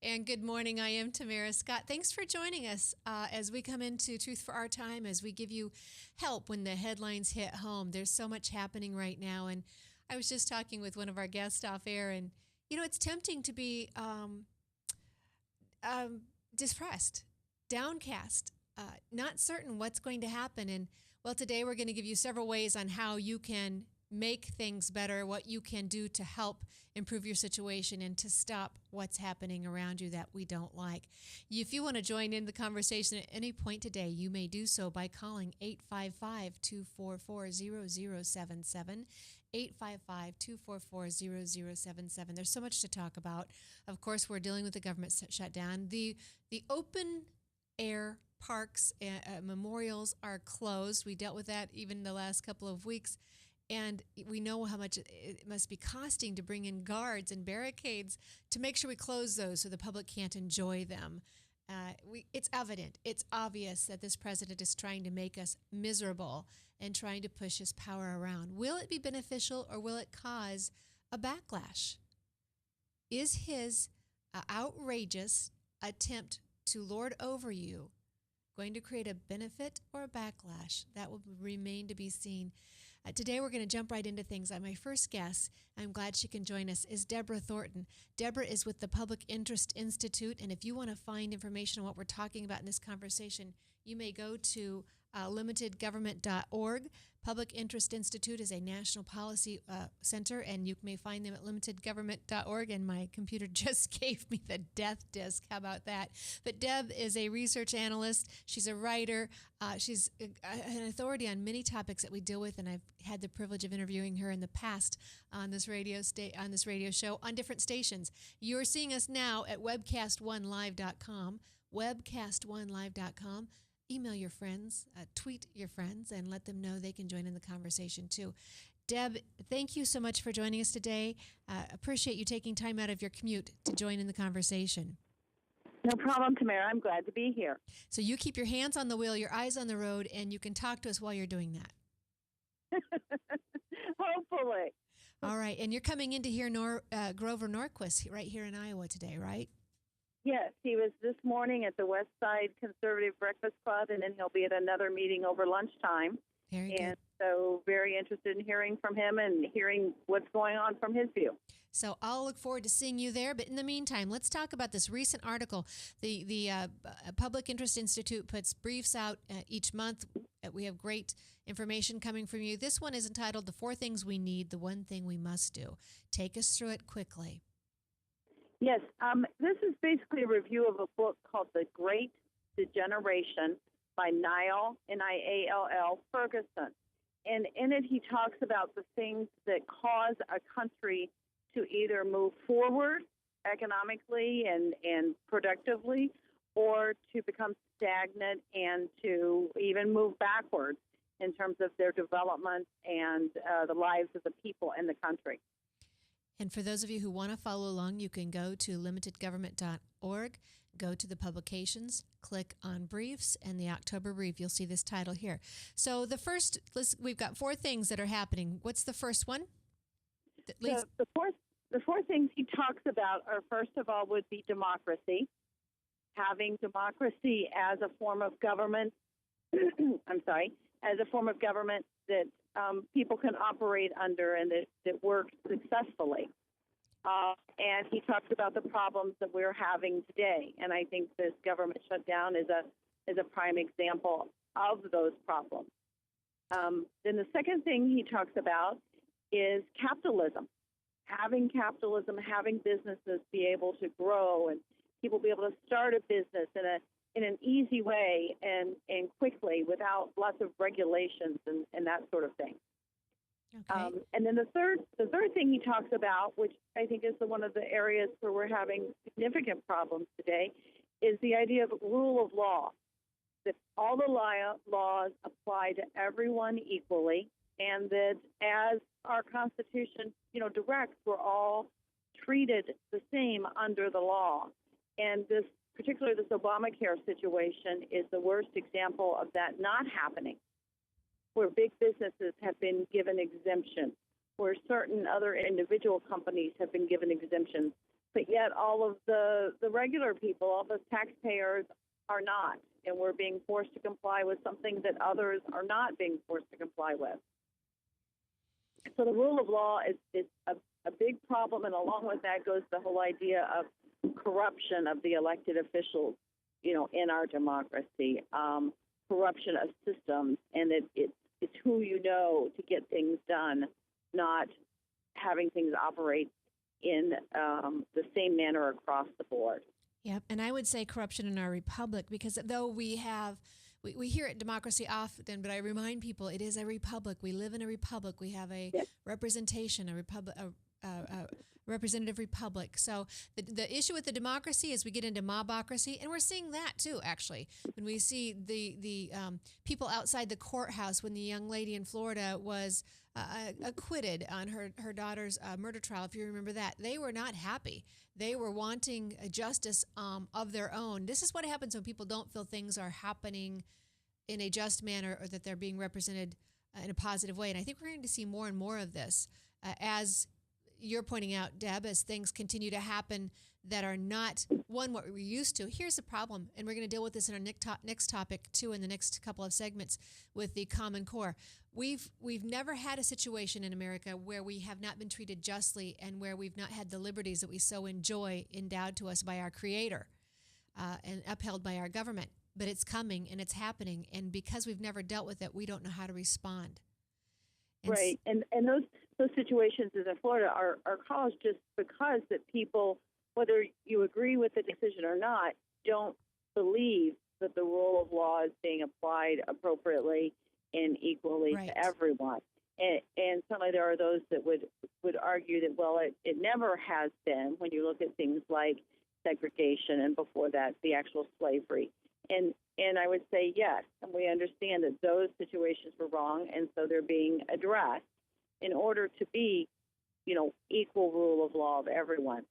And good morning. I am Tamara Scott. Thanks for joining us as we come into Truth for Our Time, as we give you help when the headlines hit home. There's so much happening right now. And I was just talking with one of our guests off air, and, it's tempting to be depressed, downcast, not certain what's going to happen. And, well, today we're going to give you several ways on how you can make things better, what you can do to help improve your situation and to stop what's happening around you that we don't like. If you want to join in the conversation at any point today, you may do so by calling 855-244-0077, 855-244-0077. There's so much to talk about. Of course, we're dealing with the government shutdown. The open air parks, memorials are closed. We dealt with that even the last couple of weeks. And we know how much it must be costing to bring in guards and barricades to make sure we close those so the public can't enjoy them. It's evident, it's obvious that this president is trying to make us miserable and trying to push his power around. Will it be beneficial, or will it cause a backlash? Is his outrageous attempt to lord over you going to create a benefit or a backlash? That will remain to be seen. Today we're going to jump right into things. My first guest, I'm glad she can join us, is Deborah Thornton. Deborah is with the Public Interest Institute, and if you want to find information on what we're talking about in this conversation, you may go to limitedgovernment.org. Public Interest Institute is a national policy center, and you may find them at limitedgovernment.org, and my computer just gave me the death disc. How about that? But Deb is a research analyst. She's a writer. She's an authority on many topics that we deal with, and I've had the privilege of interviewing her in the past on this radio show on different stations. You're seeing us now at webcast1live.com, webcast1live.com. Email your friends, tweet your friends, and let them know they can join in the conversation too. Deb, thank you so much for joining us today. Appreciate you taking time out of your commute to join in the conversation. No problem, Tamara. I'm glad to be here. So you keep your hands on the wheel, your eyes on the road, and you can talk to us while you're doing that. Hopefully. All right. And you're coming in to hear Grover Norquist right here in Iowa today, right? Yes, he was this morning at the West Side Conservative Breakfast Club, and then he'll be at another meeting over lunchtime. Very good. And so very interested in hearing from him and hearing what's going on from his view. So I'll look forward to seeing you there. But in the meantime, let's talk about this recent article. The Public Interest Institute puts briefs out each month. We have great information coming from you. This one is entitled The 4 Things We Need, the One Thing We Must Do. Take us through it quickly. Yes, this is basically a review of a book called The Great Degeneration by Niall, Niall Ferguson. And in it, he talks about the things that cause a country to either move forward economically and productively, or to become stagnant and to even move backwards in terms of their development and the lives of the people in the country. And for those of you who want to follow along, you can go to limitedgovernment.org, go to the publications, click on briefs, and the October brief. You'll see this title here. So the first, we've got 4 things that are happening. What's the first one? The four things he talks about are, first of all, would be democracy. Having democracy as a form of government, as a form of government that people can operate under and that works successfully. And he talks about the problems that we're having today. And I think this government shutdown is a prime example of those problems. Then the second thing he talks about is capitalism. Having capitalism, having businesses be able to grow and people be able to start a business in an easy way and quickly without lots of regulations and that sort of thing. Okay. And then the third thing he talks about, which I think is one of the areas where we're having significant problems today, is the idea of rule of law, that all the laws apply to everyone equally, and that as our Constitution, directs, we're all treated the same under the law. And particularly this Obamacare situation is the worst example of that not happening, where big businesses have been given exemptions, where certain other individual companies have been given exemptions, but yet all of the regular people, all the taxpayers, are not, and we're being forced to comply with something that others are not being forced to comply with. So the rule of law is a big problem, and along with that goes the whole idea of corruption of the elected officials, in our democracy, corruption of systems, and it's who you know to get things done, not having things operate in the same manner across the board. Yep, and I would say corruption in our republic, because though we hear it democracy often, but I remind people it is a republic. We live in a republic. We have a representation, a representative republic. So the issue with the democracy is we get into mobocracy, and we're seeing that too, actually. When we see the people outside the courthouse when the young lady in Florida was acquitted on her daughter's murder trial, if you remember that, they were not happy. They were wanting a justice of their own. This is what happens when people don't feel things are happening in a just manner, or that they're being represented in a positive way. And I think we're going to see more and more of this as you're pointing out, Deb, as things continue to happen that are not, one, what we're used to. Here's the problem, and we're going to deal with this in our next topic, too, in the next couple of segments with the Common Core. We've never had a situation in America where we have not been treated justly and where we've not had the liberties that we so enjoy endowed to us by our Creator and upheld by our government. But it's coming, and it's happening, and because we've never dealt with it, we don't know how to respond. Right, and those situations in Florida are caused just because that people, whether you agree with the decision or not, don't believe that the rule of law is being applied appropriately and equally to everyone. And certainly there are those that would argue that, well, it never has been, when you look at things like segregation and before that, the actual slavery. And I would say yes, and we understand that those situations were wrong, and so they're being addressed in order to be, equal rule of law of everyone.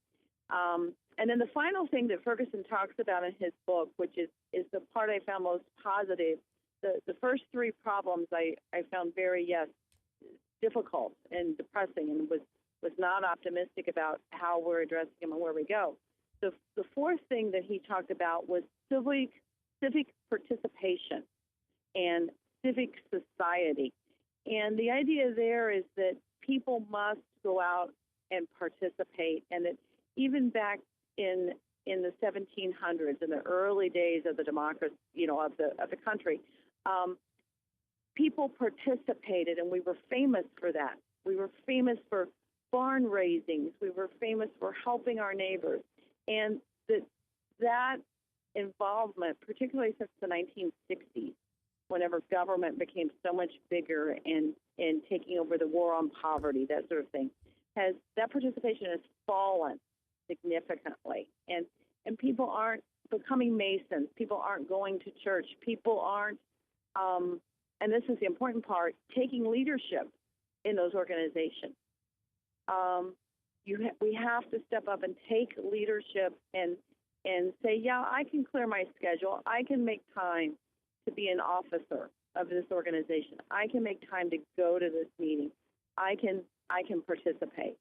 And then the final thing that Ferguson talks about in his book, which is the part I found most positive, the first three problems I found very, difficult and depressing, and was not optimistic about how we're addressing them and where we go. The fourth thing that he talked about was civic participation and civic society. And the idea there is that people must go out and participate, and that even back in the 1700s, in the early days of the democracy, of the country, people participated, and we were famous for that. We were famous for barn raisings. We were famous for helping our neighbors, and that involvement, particularly since the 1960s, whenever government became so much bigger in taking over the war on poverty, that sort of thing, that participation has fallen significantly. And people aren't becoming Masons. People aren't going to church. People aren't, and this is the important part, taking leadership in those organizations. We have to step up and take leadership and say, yeah, I can clear my schedule. I can make time to be an officer of this organization. I can make time to go to this meeting. I can participate.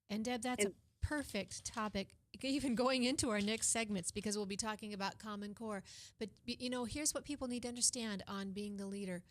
And Deb, that's a perfect topic, even going into our next segments, because we'll be talking about Common Core. But, here's what people need to understand on being the leader.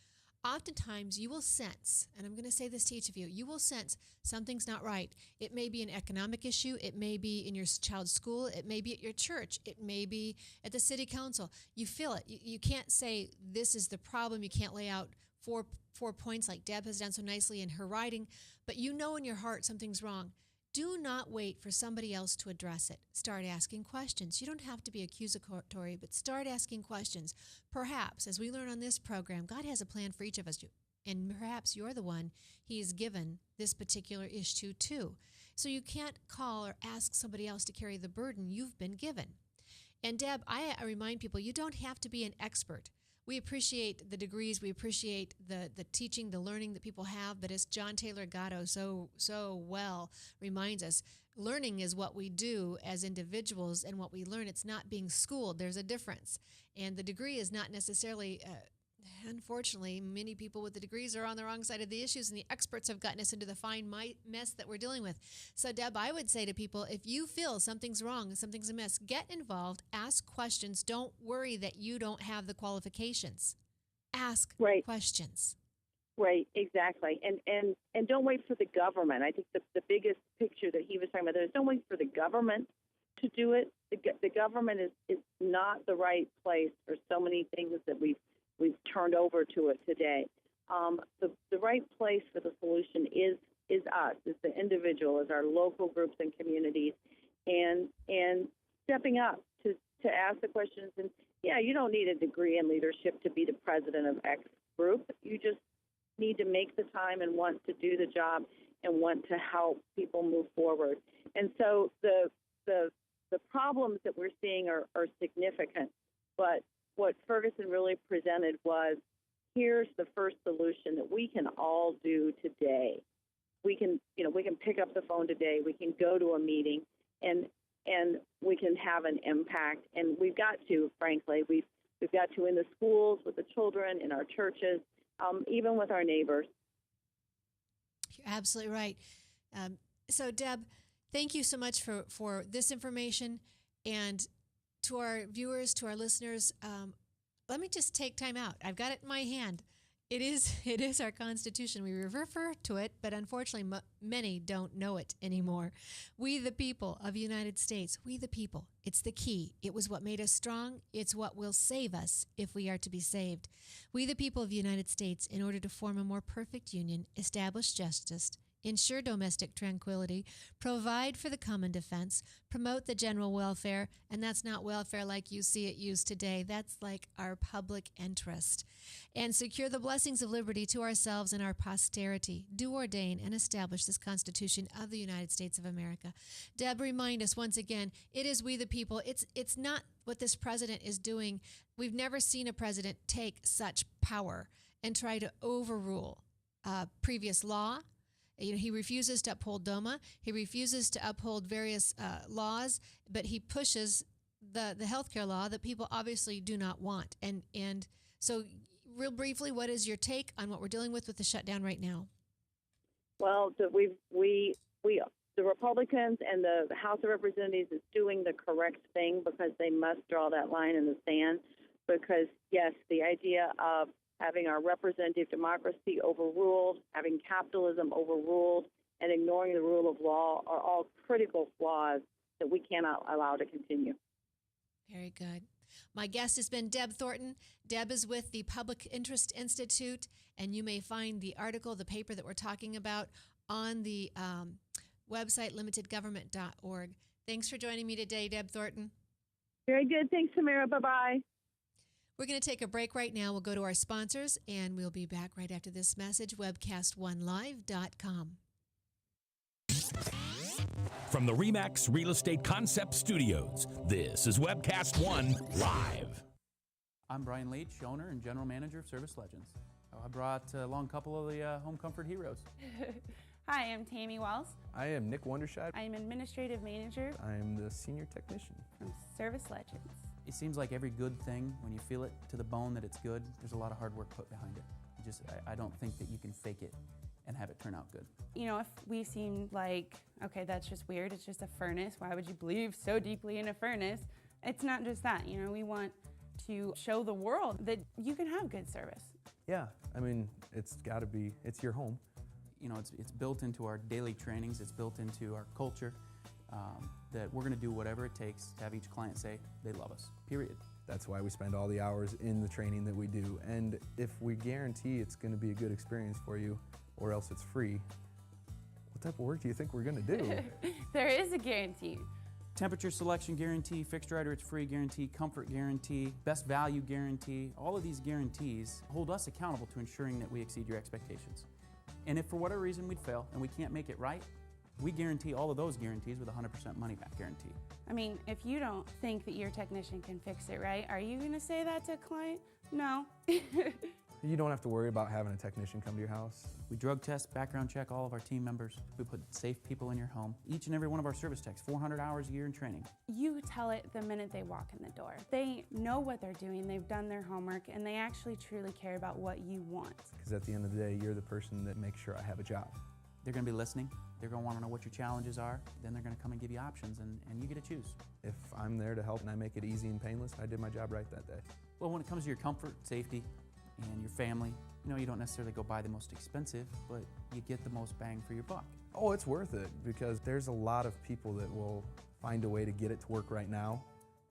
Oftentimes you will sense, and I'm going to say this to each of you, you will sense something's not right. It may be an economic issue. It may be in your child's school. It may be at your church. It may be at the city council. You feel it. You can't say this is the problem. You can't lay out four points like Deb has done so nicely in her writing, but you know in your heart something's wrong. Do not wait for somebody else to address it. Start asking questions. You don't have to be accusatory, but start asking questions. Perhaps, as we learn on this program, God has a plan for each of us, and perhaps you're the one He has given this particular issue to. So you can't call or ask somebody else to carry the burden you've been given. And Deb, I remind people, you don't have to be an expert. We appreciate the degrees, we appreciate the teaching, the learning that people have, but as John Taylor Gatto so well reminds us, learning is what we do as individuals, and what we learn, it's not being schooled. There's a difference. And the degree is not necessarily unfortunately, many people with the degrees are on the wrong side of the issues, and the experts have gotten us into the fine mess that we're dealing with. So, Deb, I would say to people, if you feel something's wrong, something's amiss, get involved, ask questions. Don't worry that you don't have the qualifications. Ask questions. Right, exactly. And don't wait for the government. I think the biggest picture that he was talking about is don't wait for the government to do it. The government is not the right place for so many things that we've turned over to it today. The right place for the solution is us, is the individual, is our local groups and communities, and stepping up to ask the questions. And yeah, you don't need a degree in leadership to be the president of X group. You just need to make the time and want to do the job and want to help people move forward. And so the problems that we're seeing are significant, but what Ferguson really presented was, here's the first solution that we can all do today. We can pick up the phone today. We can go to a meeting, and we can have an impact. And we've got to, frankly, we've got to in the schools, with the children, in our churches, even with our neighbors. You're absolutely right. So, Deb, thank you so much for this information. And to our viewers, to our listeners, let me just take time out. I've got it in my hand. It is our Constitution. We refer to it, but unfortunately, many don't know it anymore. We, the people of the United States, we, the people, it's the key. It was what made us strong. It's what will save us if we are to be saved. We, the people of the United States, in order to form a more perfect union, establish justice, ensure domestic tranquility, provide for the common defense, promote the general welfare, and that's not welfare like you see it used today. That's like our public interest, and secure the blessings of liberty to ourselves and our posterity. Do ordain and establish this Constitution of the United States of America. Deb, remind us once again, it is we the people. It's not what this president is doing. We've never seen a president take such power and try to overrule previous law. He refuses to uphold DOMA. He refuses to uphold various laws, but he pushes the healthcare law that people obviously do not want. And so, real briefly, what is your take on what we're dealing with the shutdown right now? Well, the Republicans and the House of Representatives is doing the correct thing because they must draw that line in the sand. Because yes, the idea of having our representative democracy overruled, having capitalism overruled, and ignoring the rule of law are all critical flaws that we cannot allow to continue. Very good. My guest has been Deb Thornton. Deb is with the Public Interest Institute, and you may find the article, the paper that we're talking about, on the website limitedgovernment.org. Thanks for joining me today, Deb Thornton. Very good. Thanks, Tamara. Bye-bye. We're going to take a break right now. We'll go to our sponsors, and we'll be back right after this message, webcast1live.com. From the RE/MAX Real Estate Concept Studios, this is Webcast One Live. I'm Brian Leach, owner and general manager of Service Legends. I brought along a couple of the home comfort heroes. Hi, I'm Tammy Wells. I am Nick Wondershide. I am administrative manager I am the senior technician from Service Legends. It seems like every good thing, when you feel it to the bone that it's good, there's a lot of hard work put behind it. I don't think that you can fake it and have it turn out good. You know, if we seem like, okay, that's just weird, it's just a furnace, why would you believe so deeply in a furnace? It's not just that, you know, we want to show the world that you can have good service. Yeah, I mean, it's got to be, it's your home. You know, it's built into our daily trainings, it's built into our culture, that we're going to do whatever it takes to have each client say they love us, period. That's why we spend all the hours in the training that we do. And if we guarantee it's going to be a good experience for you, or else it's free, what type of work do you think we're going to do? There is a guarantee. Temperature selection guarantee, fixed right or it's free guarantee, comfort guarantee, best value guarantee. All of these guarantees hold us accountable to ensuring that we exceed your expectations. And if for whatever reason we'd fail and we can't make it right, we guarantee all of those guarantees with a 100% money back guarantee. I mean, if you don't think that your technician can fix it right, are you going to say that to a client? No. You don't have to worry about having a technician come to your house. We drug test, background check all of our team members. We put safe people in your home. Each and every one of our service techs, 400 hours a year in training. You tell it the minute they walk in the door. They know what they're doing, they've done their homework, and they actually truly care about what you want. Because at the end of the day, you're the person that makes sure I have a job. They're going to be listening. They're going to want to know what your challenges are. Then they're going to come and give you options, and you get to choose. If I'm there to help and I make it easy and painless, I did my job right that day. Well, when it comes to your comfort, safety, and your family, you don't necessarily go buy the most expensive, but you get the most bang for your buck. Oh, it's worth it, because there's a lot of people that will find a way to get it to work right now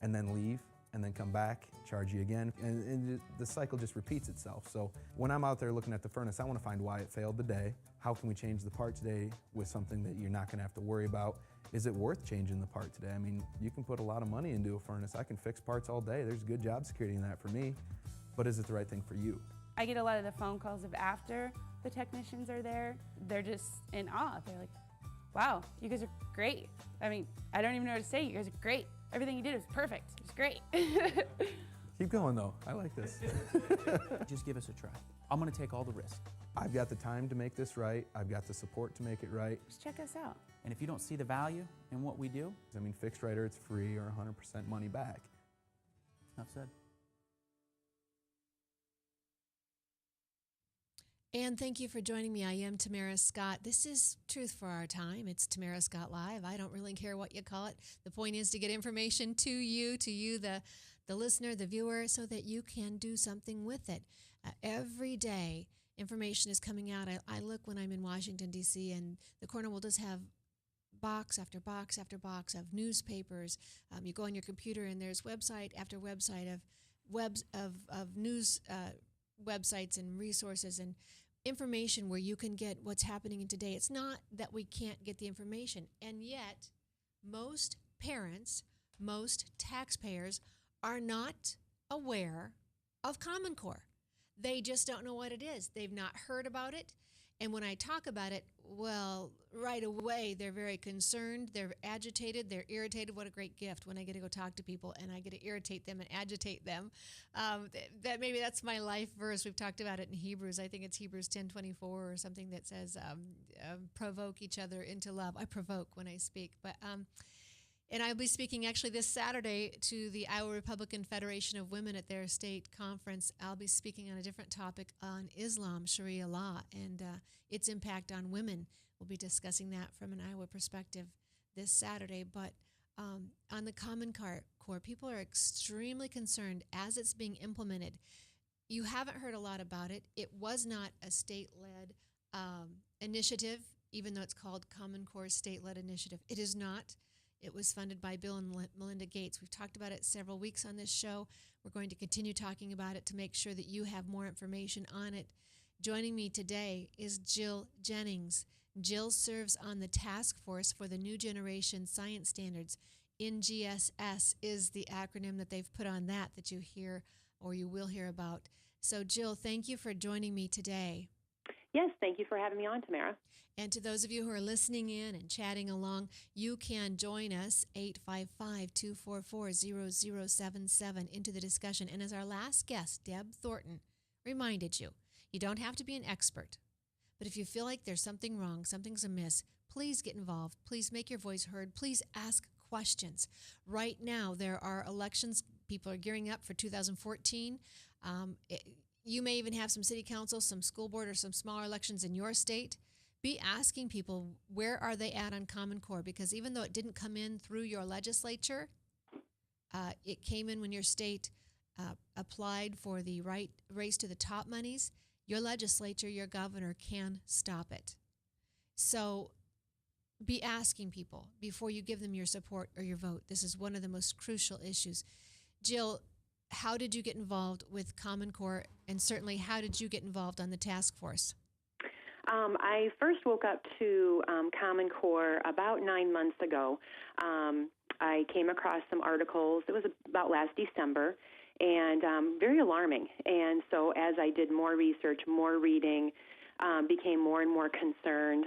and then leave and then come back, charge you again, and the cycle just repeats itself. So when I'm out there looking at the furnace, I want to find why it failed today. How can we change the part today with something that you're not going to have to worry about? Is it worth changing the part today? I mean, you can put a lot of money into a furnace. I can fix parts all day. There's good job security in that for me, but is it the right thing for you? I get a lot of the phone calls of after the technicians are there. They're just in awe. They're like, wow, you guys are great. I mean, I don't even know what to say. You guys are great. Everything you did was perfect. It was great. Keep going though, I like this. Just give us a try. I'm going to take all the risk. I've got the time to make this right. I've got the support to make it right. Just check us out. And if you don't see the value in what we do, I mean, fixed right or it's free or 100% money back. enough said. And thank you for joining me. I am Tamara Scott. This is Truth for Our Time. It's Tamara Scott Live. I don't really care what you call it. The point is to get information to you, the listener, the viewer, so that you can do something with it. Every day, information is coming out. I look when I'm in Washington, D.C., and the corner will just have box after box after box of newspapers. You go on your computer, and there's website after website of news websites and resources and information where you can get what's happening in today. It's not that we can't get the information, and yet most parents, most taxpayers are not aware of Common Core. They just don't know what it is. They've not heard about it. And when I talk about it, well, right away, they're very concerned, they're agitated, they're irritated. What a great gift when I get to go talk to people and I get to irritate them and agitate them. Maybe that's my life verse. We've talked about it in Hebrews. I think it's Hebrews 10:24 or something that says, provoke each other into love. I provoke when I speak. And I'll be speaking actually this Saturday to the Iowa Republican Federation of Women at their state conference. I'll be speaking on a different topic on Islam, Sharia law, and its impact on women. We'll be discussing that from an Iowa perspective this Saturday. But on the Common Core, people are extremely concerned as it's being implemented. You haven't heard a lot about it. It was not a state-led initiative, even though it's called Common Core State-Led Initiative. It is not. It was funded by Bill and Melinda Gates. We've talked about it several weeks on this show. We're going to continue talking about it to make sure that you have more information on it. Joining me today is Jill Jennings. Jill serves on the task force for the New Generation Science Standards. NGSS is the acronym that they've put on that you hear or you will hear about. So, Jill, thank you for joining me today. Yes, thank you for having me on, Tamara. And to those of you who are listening in and chatting along, you can join us, 855-244-0077, into the discussion. And as our last guest, Deb Thornton, reminded you, you don't have to be an expert. But if you feel like there's something wrong, something's amiss, please get involved. Please make your voice heard. Please ask questions. Right now, there are elections. People are gearing up for 2014. You may even have some city council, some school board, or some smaller elections in your state. Be asking people, where are they at on Common Core? Because even though it didn't come in through your legislature, it came in when your state applied for the race to the top monies. Your legislature, your governor can stop it. So be asking people before you give them your support or your vote. This is one of the most crucial issues. Jill, how did you get involved with Common Core, and certainly how did you get involved on the task force? I first woke up to Common Core about 9 months ago. I came across some articles. It was about last December, and very alarming. And so as I did more research, more reading, became more and more concerned.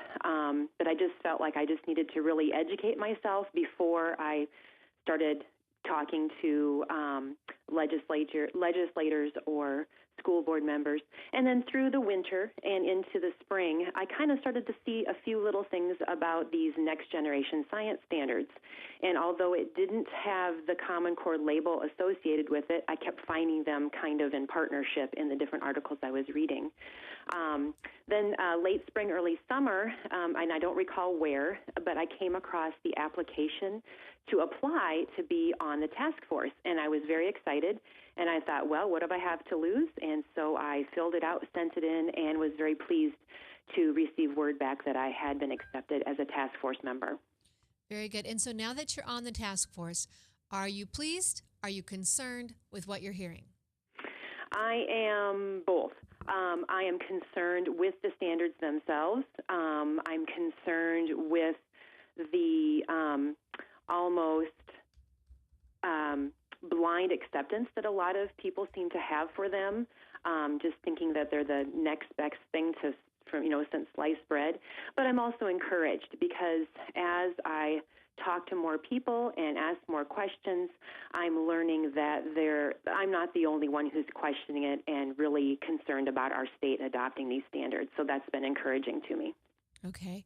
But I just felt like I just needed to really educate myself before I started talking to legislators or school board members. And then through the winter and into the spring, I kind of started to see a few little things about these next generation science standards. And although it didn't have the Common Core label associated with it, I kept finding them kind of in partnership in the different articles I was reading. Then late spring, early summer, and I don't recall where, but I came across the application to apply to be on the task force. And I was very excited. And I thought, well, what do I have to lose? And so I filled it out, sent it in, and was very pleased to receive word back that I had been accepted as a task force member. Very good. And so now that you're on the task force, are you pleased? Are you concerned with what you're hearing? I am both. I am concerned with the standards themselves. I'm concerned with the almost blind acceptance that a lot of people seem to have for them, just thinking that they're the next best thing since sliced bread. But I'm also encouraged because as I talk to more people and ask more questions, I'm learning that I'm not the only one who's questioning it and really concerned about our state adopting these standards. So that's been encouraging to me. Okay.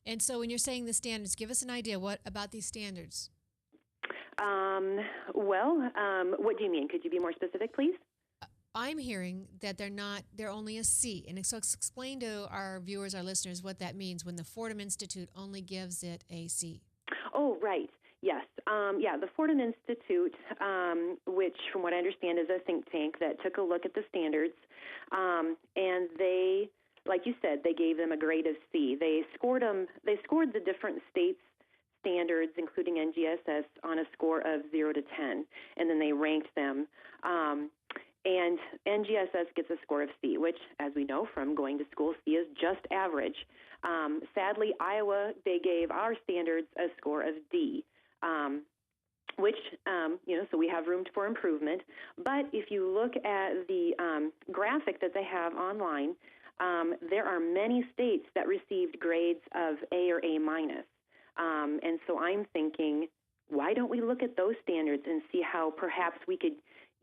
And so when you're saying the standards, give us an idea. What about these standards? What do you mean? Could you be more specific, please? I'm hearing that they're only a C. And so explain to our viewers, our listeners, what that means when the Fordham Institute only gives it a C. Oh, right. Yes. The Fordham Institute, which from what I understand is a think tank that took a look at the standards, and they, like you said, they gave them a grade of C. They scored the different states' standards, including NGSS, on a score of 0 to 10, and then they ranked them. And NGSS gets a score of C, which, as we know from going to school, C is just average. Sadly, Iowa, they gave our standards a score of D, which, so we have room for improvement. But if you look at the graphic that they have online, there are many states that received grades of A or A minus. And so I'm thinking, why don't we look at those standards and see how perhaps we could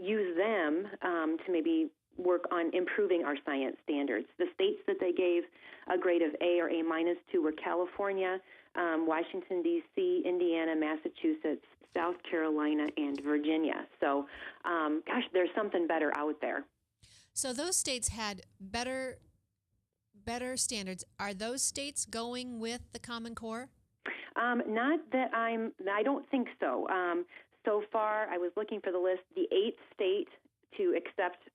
use them to maybe work on improving our science standards. The states that they gave a grade of A or A minus to were California, Washington, D.C., Indiana, Massachusetts, South Carolina, and Virginia. So, there's something better out there. So those states had better standards. Are those states going with the Common Core? Not that I don't think so. So far, I was looking for the list. The 8th state to accept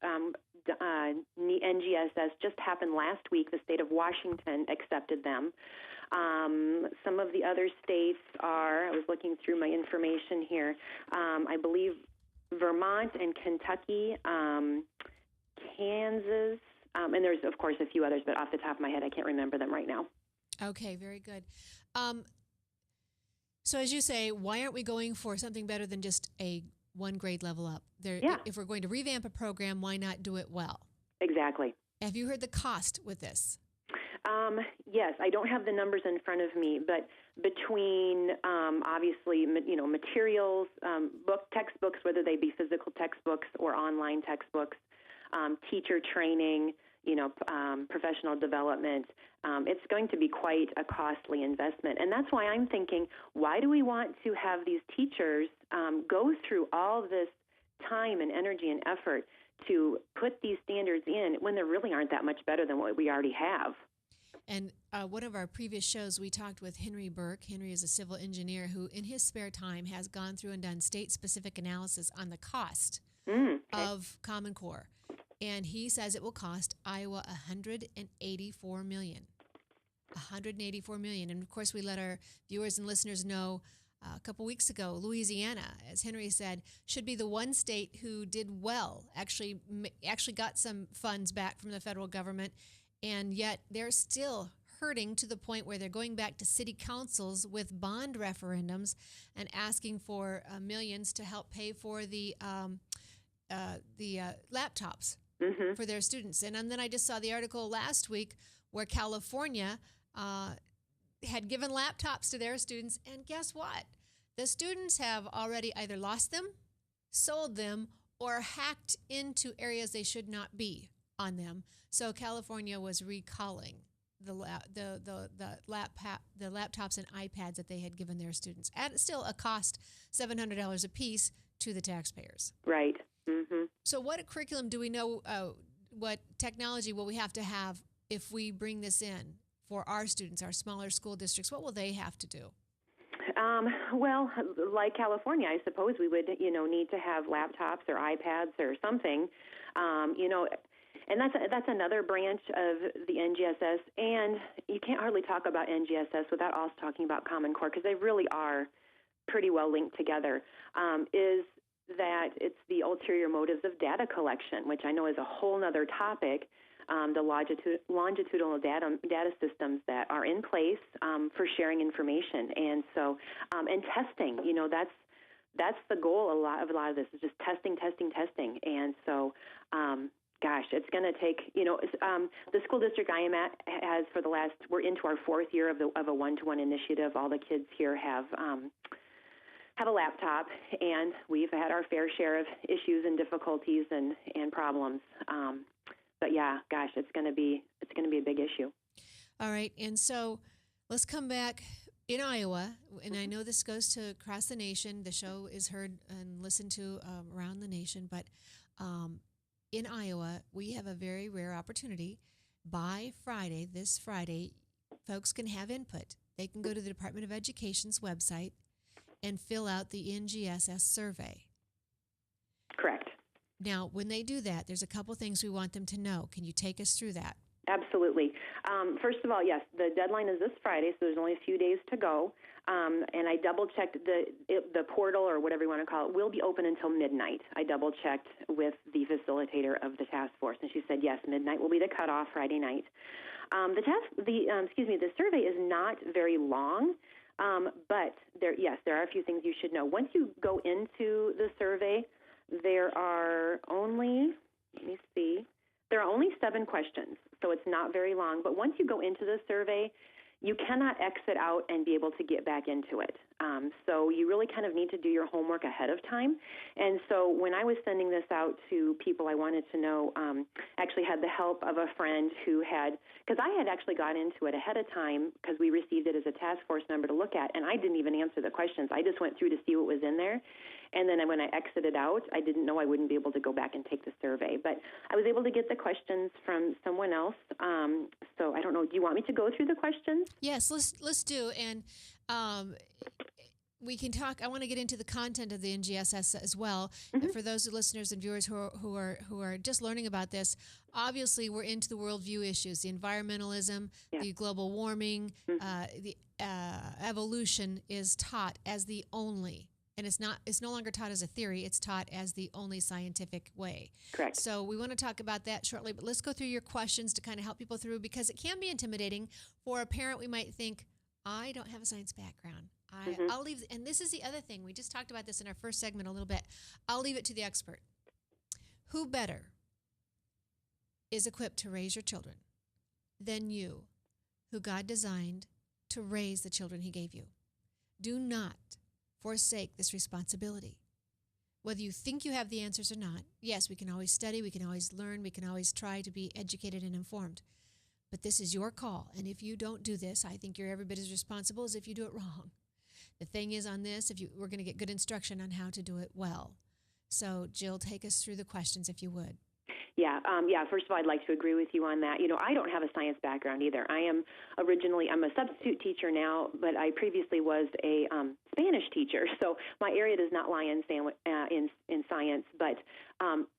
NGSS just happened last week. The state of Washington accepted them. Some of the other states are, I was looking through my information here, I believe Vermont and Kentucky, Kansas, and there's, of course, a few others, but off the top of my head, I can't remember them right now. Okay, very good. So as you say, why aren't we going for something better than just a one grade level up? If we're going to revamp a program, why not do it well? Exactly. Have you heard the cost with this? Yes, I don't have the numbers in front of me, but between obviously materials, textbooks, whether they be physical textbooks or online textbooks, teacher training, professional development, it's going to be quite a costly investment. And that's why I'm thinking, why do we want to have these teachers go through all this time and energy and effort to put these standards in when there really aren't that much better than what we already have? And one of our previous shows, we talked with Henry Burke. Henry is a civil engineer who, in his spare time, has gone through and done state-specific analysis on the cost of Common Core. And he says it will cost Iowa $184 million. $184 million. And, of course, we let our viewers and listeners know a couple weeks ago, Louisiana, as Henry said, should be the one state who did well, actually got some funds back from the federal government, and yet they're still hurting to the point where they're going back to city councils with bond referendums and asking for millions to help pay for the laptops for their students. And then I just saw the article last week where California had given laptops to their students, and guess what? The students have already either lost them, sold them, or hacked into areas they should not be on them. So California was recalling the laptops and iPads that they had given their students at still a cost $700 a piece to the taxpayers. Right. Mm-hmm. So what curriculum do we know, what technology will we have to have if we bring this in for our students, our smaller school districts? What will they have to do? Well, like California, I suppose we would, need to have laptops or iPads or something, and that's another branch of the NGSS. And you can't hardly talk about NGSS without also talking about Common Core, because they really are pretty well linked together. Is that it's the ulterior motives of data collection, which I know is a whole other topic. The longitudinal data systems that are in place for sharing information, and so and testing. That's the goal. A lot of this is just testing, and so. Gosh, it's going to take. The school district I am at has we're into our 4th year of a one-to-one initiative. All the kids here have a laptop, and we've had our fair share of issues and difficulties and problems. But yeah, gosh, it's going to be a big issue. All right, and so let's come back in Iowa, and I know this goes to across the nation. The show is heard and listened to around the nation, but in Iowa, we have a very rare opportunity. By Friday, this Friday, folks can have input. They can go to the Department of Education's website and fill out the NGSS survey. Correct. Now, when they do that, there's a couple things we want them to know. Can you take us through that? Absolutely. First of all, yes, the deadline is this Friday, so there's only a few days to go. And I double-checked the portal, or whatever you want to call it, will be open until midnight. I double-checked with the facilitator of the task force, and she said, yes, midnight will be the cutoff Friday night. The survey is not very long, but there are a few things you should know. Once you go into the survey, there are only 7 questions, so it's not very long. But once you go into the survey, you cannot exit out and be able to get back into it. So you really kind of need to do your homework ahead of time. And so when I was sending this out to people I wanted to know, actually had the help of a friend who because I had actually got into it ahead of time because we received it as a task force number to look at, and I didn't even answer the questions. I just went through to see what was in there. And then when I exited out, I didn't know I wouldn't be able to go back and take the survey. But I was able to get the questions from someone else. So I don't know. Do you want me to go through the questions? Yes, let's do. And we can talk. I want to get into the content of the NGSS as well. Mm-hmm. And for those listeners and viewers who are just learning about this, obviously we're into the worldview issues, the environmentalism, the global warming, the evolution is taught as the only. And it's no longer taught as a theory, it's taught as the only scientific way. Correct. So we want to talk about that shortly, but let's go through your questions to kind of help people through, because it can be intimidating. For a parent, we might think, I don't have a science background. I'll leave, and this is the other thing. We just talked about this in our first segment a little bit. I'll leave it to the expert. Who better is equipped to raise your children than you, who God designed to raise the children he gave you? Do not forsake this responsibility. Whether you think you have the answers or not, yes, we can always study, we can always learn, we can always try to be educated and informed. But this is your call, and if you don't do this, I think you're every bit as responsible as if you do it wrong. The thing is, on this, we're going to get good instruction on how to do it well. So, Jill, take us through the questions, if you would. Yeah. First of all, I'd like to agree with you on that. I don't have a science background either. I'm a substitute teacher now, but I previously was a Spanish teacher. So my area does not lie in science. But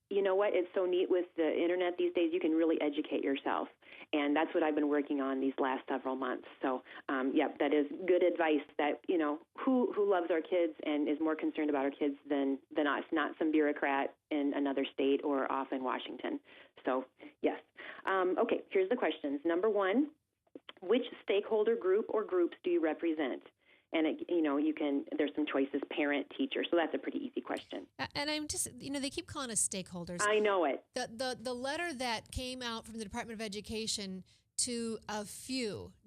you know what? It's so neat with the internet these days. You can really educate yourself, and that's what I've been working on these last several months. So, that is good advice. That who loves our kids and is more concerned about our kids than us, not some bureaucrat in another state or off in Washington. So, yes. Okay, here's the questions. Number 1, which stakeholder group or groups do you represent? And there's some choices: parent, teacher. So that's a pretty easy question. And I'm just, they keep calling us stakeholders. I know it. The letter that came out from the Department of Education to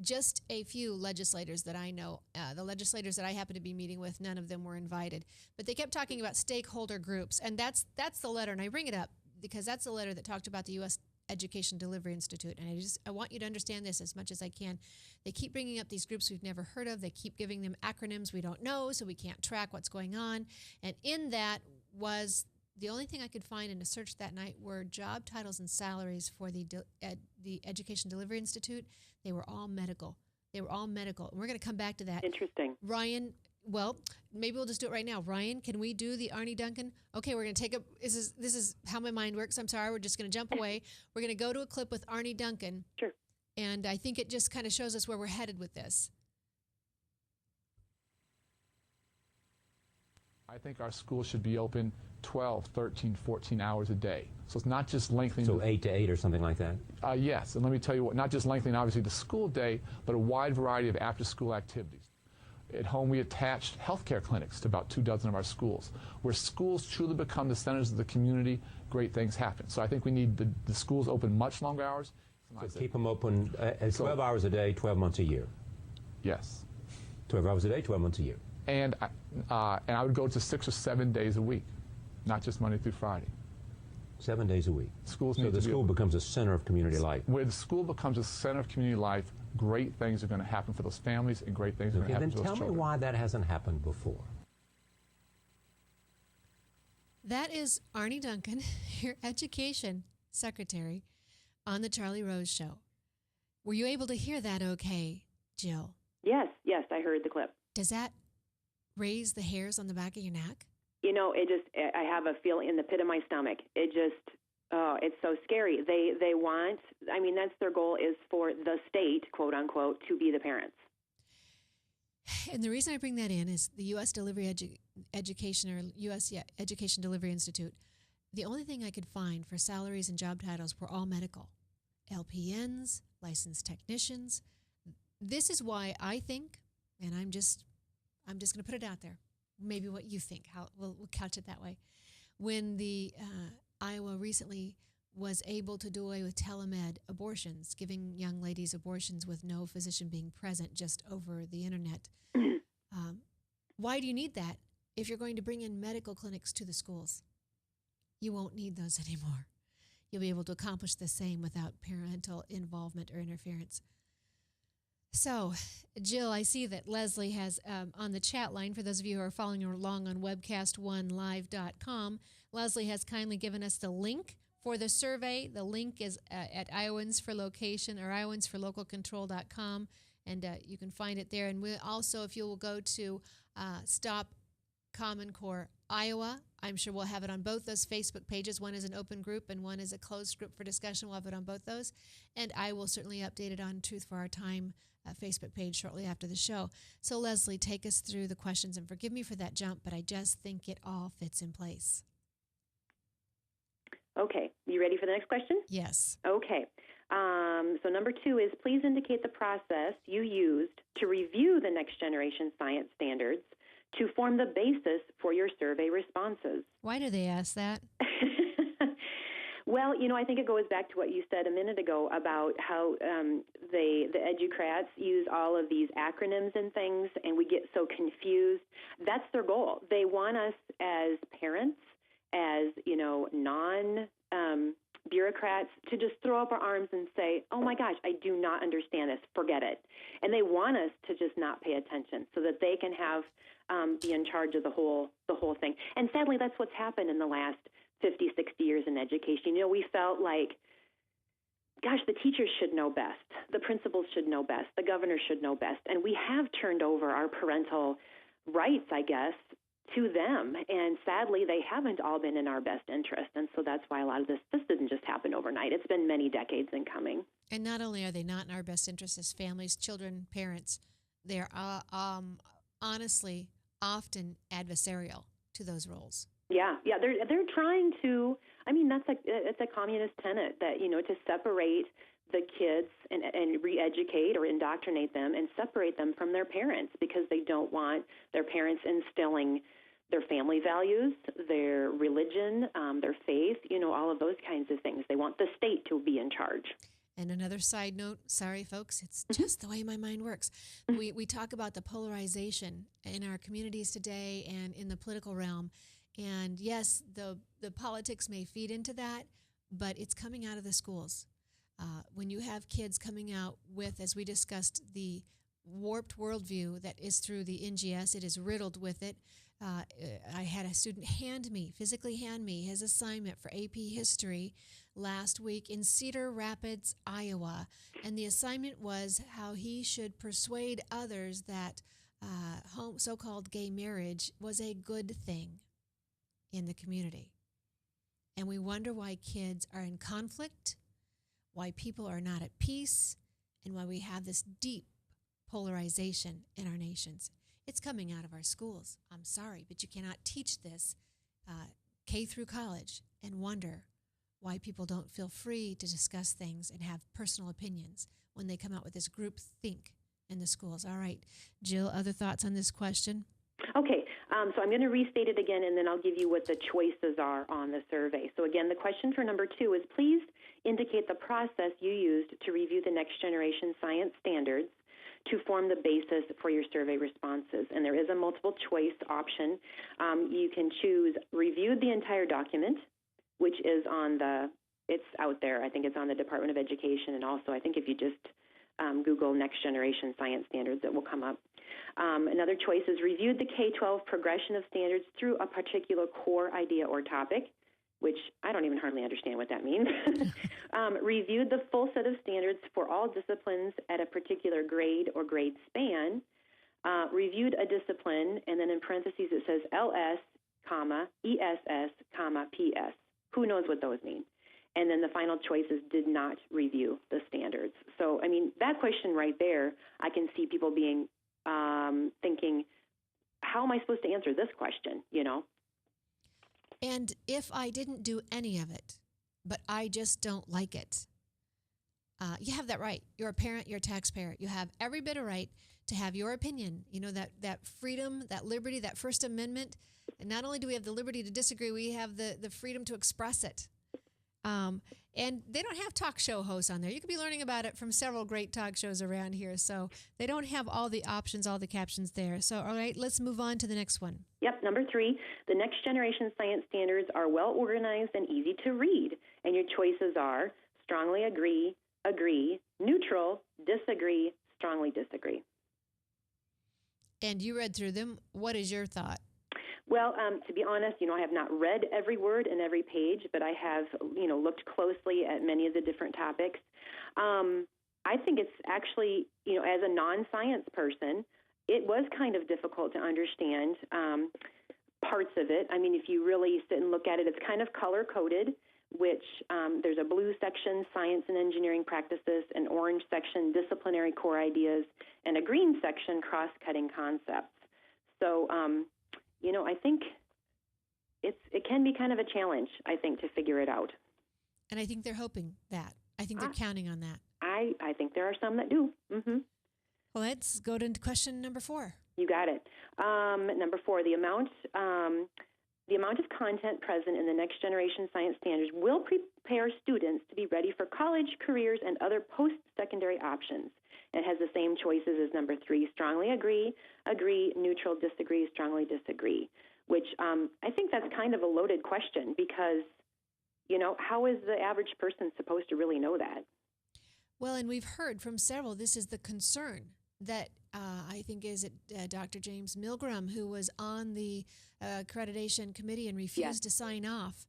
just a few legislators that I know. The legislators that I happen to be meeting with, none of them were invited. But they kept talking about stakeholder groups, and that's the letter. And I bring it up because that's the letter that talked about the U.S. Education Delivery Institute. And I want you to understand this as much as I can. They keep bringing up these groups we've never heard of. They keep giving them acronyms we don't know, so we can't track what's going on. And in that was the only thing I could find in a search that night were job titles and salaries for the Education Delivery Institute. They were all medical. And we're going to come back to that. Interesting. Ryan, well, maybe we'll just do it right now. Ryan, can we do the Arnie Duncan? Okay, we're going to take a, this is how my mind works. I'm sorry, we're just going to jump away. We're going to go to a clip with Arnie Duncan. Sure. And I think it just kind of shows us where we're headed with this. I think our schools should be open 12, 13, 14 hours a day. So it's not just lengthening. So 8 to 8 or something like that? Yes, and let me tell you what, not just lengthening obviously the school day, but a wide variety of after-school activities. At home, we attached healthcare clinics to about 24 of our schools. Where schools truly become the centers of the community, great things happen. So I think we need the schools open much longer hours. So keep them open 12 hours a day, 12 months a year? Yes. 12 hours a day, 12 months a year? And I would go to 6 or 7 days a week, not just Monday through Friday. 7 days a week. Schools so the school becomes a center of community life. Where the school becomes a center of community life, great things are going to happen for those families and great things are going to happen to those children. Then tell me why that hasn't happened before. That is Arnie Duncan, your education secretary, on the Charlie Rose Show. Were you able to hear that okay, Jill? Yes, I heard the clip. Does that raise the hairs on the back of your neck? You know, I have a feeling in the pit of my stomach. It's so scary. They want, I mean, that's their goal, is for the state, quote unquote, to be the parents. And the reason I bring that in is the U.S. Education Delivery Institute. The only thing I could find for salaries and job titles were all medical. LPNs, licensed technicians. This is why I think, and I'm just going to put it out there, maybe what you think, how we'll couch it that way. When the Iowa recently was able to do away with telemed abortions, giving young ladies abortions with no physician being present, just over the internet. Why do you need that if you're going to bring in medical clinics to the schools? You won't need those anymore. You'll be able to accomplish the same without parental involvement or interference. So, Jill, I see that Leslie has on the chat line, for those of you who are following along on webcast1live.com, Leslie has kindly given us the link for the survey. The link is at Iowans for Location or IowansForLocalControl.com, and you can find it there. And we also, if you will go to Stop Common Core Iowa, I'm sure we'll have it on both those Facebook pages. One is an open group and one is a closed group for discussion. We'll have it on both those. And I will certainly update it on Truth for Our Time Facebook page shortly after the show. So, Leslie, take us through the questions. And forgive me for that jump, but I just think it all fits in place. Okay. You ready for the next question? Yes. Okay. So number 2 is, please indicate the process you used to review the next generation science standards to form the basis for your survey responses. Why do they ask that? Well, I think it goes back to what you said a minute ago about how the educrats use all of these acronyms and things, and we get so confused. That's their goal. They want us as parents, as, non-bureaucrats, to just throw up our arms and say, oh my gosh, I do not understand this, forget it. And they want us to just not pay attention so that they can have be in charge of the whole thing. And sadly, that's what's happened in the last 50, 60 years in education. We felt like, gosh, the teachers should know best. The principals should know best. The governor should know best. And we have turned over our parental rights, I guess, to them. And sadly, they haven't all been in our best interest. And so that's why a lot of this didn't just happen overnight. It's been many decades in coming. And not only are they not in our best interest as families, children, parents, they're honestly often adversarial to those roles. Yeah, they're trying to. I mean, it's a communist tenet that to separate the kids and re-educate or indoctrinate them and separate them from their parents because they don't want their parents instilling their family values, their religion, their faith, all of those kinds of things. They want the state to be in charge. And another side note, sorry folks, it's just the way my mind works. We talk about the polarization in our communities today and in the political realm. And yes, the politics may feed into that, but it's coming out of the schools. When you have kids coming out with, as we discussed, the warped worldview that is through the NGS, it is riddled with it. I had a student physically hand me his assignment for AP History last week in Cedar Rapids, Iowa. And the assignment was how he should persuade others that so-called gay marriage was a good thing in the community. And we wonder why kids are in conflict, why people are not at peace, and why we have this deep polarization in our nations. It's coming out of our schools. I'm sorry, but you cannot teach this K through college and wonder why people don't feel free to discuss things and have personal opinions when they come out with this group think in the schools. All right, Jill, other thoughts on this question? Okay, so I'm going to restate it again, and then I'll give you what the choices are on the survey. So again, the question for number 2 is, please indicate the process you used to review the Next Generation Science Standards to form the basis for your survey responses. And there is a multiple choice option. You can choose reviewed the entire document, which is it's out there. I think it's on the Department of Education, and also I think if you just Google Next Generation Science Standards, it will come up. Another choice is reviewed the K-12 progression of standards through a particular core idea or topic, which I don't even hardly understand what that means. Reviewed the full set of standards for all disciplines at a particular grade or grade span. Reviewed a discipline, and then in parentheses it says LS, ESS, PS. Who knows what those mean? And then the final choice is did not review the standards. So, I mean, that question right there, I can see people being thinking, how am I supposed to answer this question, you know? And if I didn't do any of it, but I just don't like it, you have that right. You're a parent, you're a taxpayer. You have every bit of right to have your opinion. You know, that freedom, that liberty, that First Amendment. And not only do we have the liberty to disagree, we have the freedom to express it. And they don't have talk show hosts on there. You could be learning about it from several great talk shows around here. So they don't have all the options, all the captions there. So, all right, let's move on to the next one. Yep, number 3, the Next Generation Science Standards are well organized and easy to read. And your choices are strongly agree, neutral, disagree, strongly disagree. And you read through them. What is your thought? Well, to be honest, I have not read every word and every page, but I have, looked closely at many of the different topics. I think it's actually, as a non-science person, it was kind of difficult to understand parts of it. I mean, if you really sit and look at it, it's kind of color-coded, which there's a blue section, science and engineering practices, an orange section, disciplinary core ideas, and a green section, cross-cutting concepts. So, I think it can be kind of a challenge, I think, to figure it out. And I think they're hoping that. I think they're counting on that. I think there are some that do. Mm-hmm. Well, let's go to question number 4. You got it. Number 4, the amount of content present in the Next Generation Science Standards will prepare students to be ready for college, careers, and other post-secondary options. It has the same choices as number 3, strongly agree, neutral, disagree, strongly disagree, which I think that's kind of a loaded question because, how is the average person supposed to really know that? Well, and we've heard from several, this is the concern that I think is it Dr. James Milgram, who was on the accreditation committee and refused to sign off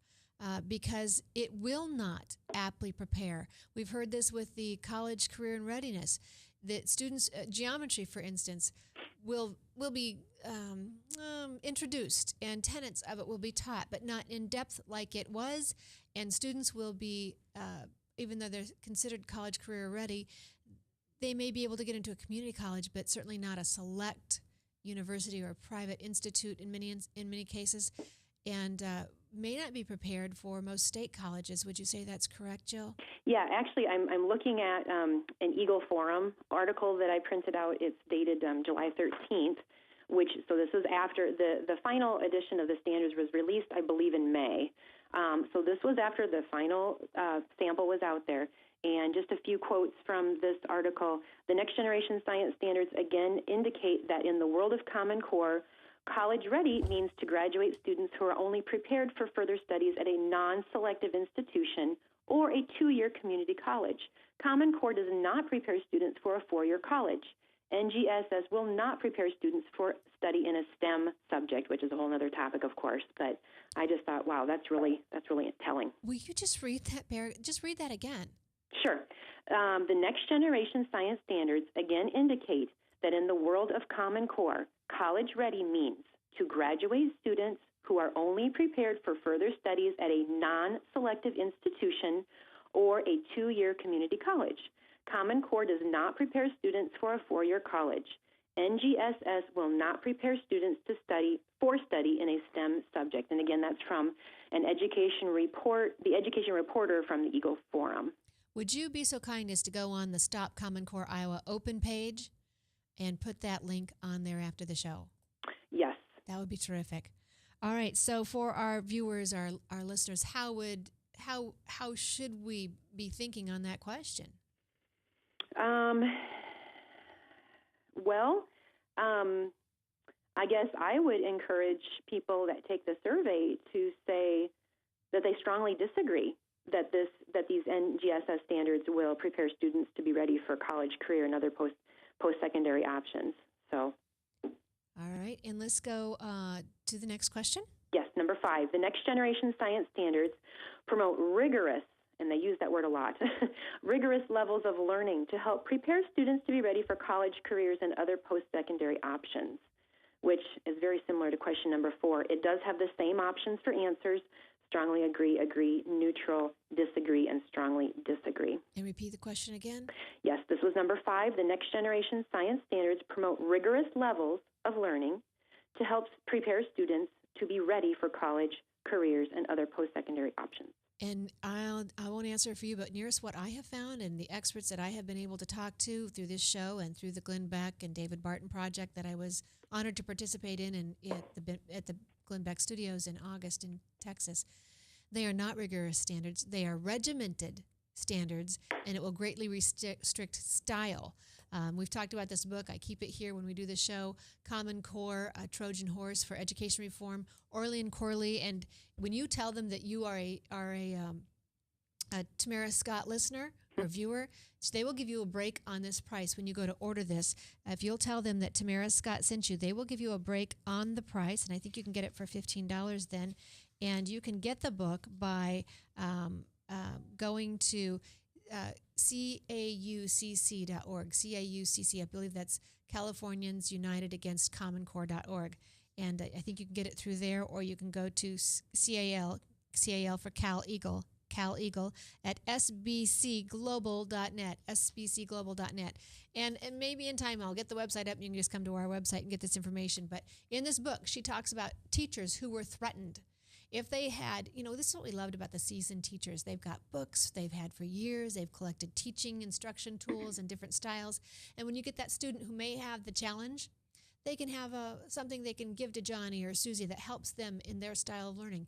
because it will not aptly prepare. We've heard this with the college career and readiness, that students, geometry, for instance, will be introduced and tenets of it will be taught, but not in depth like it was. And students will be, even though they're considered college career ready, they may be able to get into a community college, but certainly not a select university or a private institute in many cases, and may not be prepared for most state colleges. Would you say that's correct, Jill? Yeah, actually, I'm looking at an Eagle Forum article that I printed out. It's dated July 13th, so this is after the final edition of the standards was released, I believe, in May. So this was after the final sample was out there. And just a few quotes from this article. The Next Generation Science Standards again indicate that in the world of Common Core, college ready means to graduate students who are only prepared for further studies at a non-selective institution or a 2-year community college. Common Core does not prepare students for a 4-year college. NGSS will not prepare students for study in a STEM subject, which is a whole other topic, of course. But I just thought, wow, that's really telling. Will you just read that, just read that again? Sure. The Next Generation Science Standards again indicate that in the world of Common Core, college ready means to graduate students who are only prepared for further studies at a non-selective institution or a 2-year community college. Common Core does not prepare students for a 4-year college. NGSS will not prepare students to study in a STEM subject. And again, that's from an education report, the education reporter from the Eagle Forum. Would you be so kind as to go on the Stop Common Core Iowa open page and put that link on there after the show? Yes. That would be terrific. All right. So for our viewers, our listeners, how should we be thinking on that question? I guess I would encourage people that take the survey to say that they strongly disagree that these NGSS standards will prepare students to be ready for college, career, and other post-secondary options. So, all right, and let's go to the next question. Yes, number 5. The Next Generation Science Standards promote rigorous, and they use that word a lot, rigorous levels of learning to help prepare students to be ready for college, careers, and other post-secondary options, which is very similar to question number 4. It does have the same options for answers: strongly agree, neutral, disagree, and strongly disagree. And repeat the question again. Yes, this was number 5. The Next Generation Science Standards promote rigorous levels of learning to help prepare students to be ready for college, careers, and other post-secondary options. And I won't answer for you, but nearest what I have found and the experts that I have been able to talk to through this show and through the Glenn Beck and David Barton project that I was honored to participate in at the Glenn Beck Studios in August in Texas, they are not rigorous standards. They are regimented standards, and it will greatly restrict style. We've talked about this book. I keep it here when we do the show, Common Core, a Trojan Horse for Education Reform, Orley and Corley. And when you tell them that you are a Tamara Scott listener or viewer, they will give you a break on this price when you go to order this. If you'll tell them that Tamara Scott sent you, they will give you a break on the price, and I think you can get it for $15 then. And you can get the book by going to CAUCC.org. CAUCC, I believe that's Californians United Against Common Core.org. And I think you can get it through there, or you can go to CAL for Cal Eagle at sbcglobal.net, sbcglobal.net. And maybe in time I'll get the website up and you can just come to our website and get this information. But in this book, she talks about teachers who were threatened. If they had, this is what we loved about the seasoned teachers. They've got books they've had for years. They've collected teaching instruction tools and different styles. And when you get that student who may have the challenge, they can have something they can give to Johnny or Susie that helps them in their style of learning.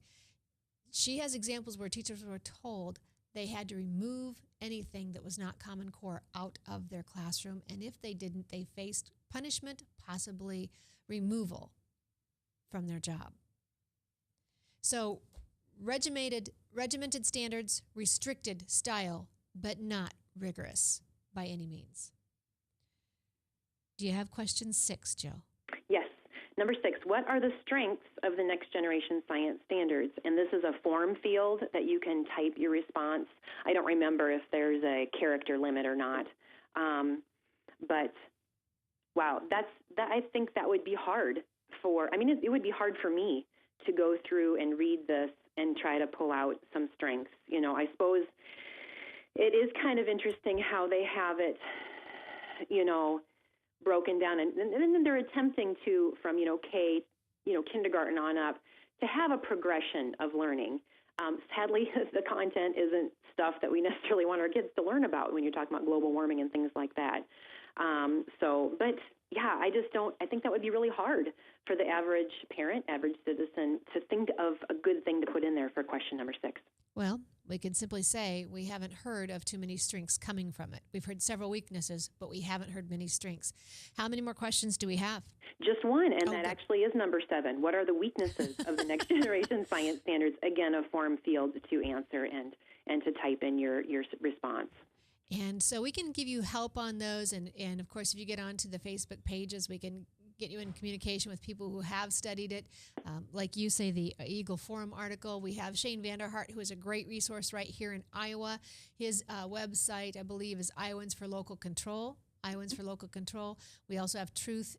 She has examples where teachers were told they had to remove anything that was not Common Core out of their classroom. And if they didn't, they faced punishment, possibly removal from their job. So regimented standards, restricted style, but not rigorous by any means. Do you have question 6, Jill? Yes. Number 6, what are the strengths of the Next Generation Science Standards? And this is a form field that you can type your response. I don't remember if there's a character limit or not. But, wow, I think that would be hard it would be hard for me to go through and read this and try to pull out some strengths. I suppose it is kind of interesting how they have it, broken down, and then they're attempting to, from kindergarten on up, to have a progression of learning. Sadly, the content isn't stuff that we necessarily want our kids to learn about when you're talking about global warming and things like that. But yeah, I think that would be really hard for the average parent, average citizen to think of a good thing to put in there for question number 6. Well, we can simply say we haven't heard of too many strengths coming from it. We've heard several weaknesses, but we haven't heard many strengths. How many more questions do we have? Just one, and that good. actually is number 7. What are the weaknesses of the next generation science standards? Again, a form field to answer and to type in your response. And so we can give you help on those. And of course, if you get onto the Facebook pages, we can get you in communication with people who have studied it. Like you say, the Eagle Forum article. We have Shane Vanderhart, who is a great resource right here in Iowa. His website, I believe, is Iowans for Local Control. Iowans for Local Control. We also have Truth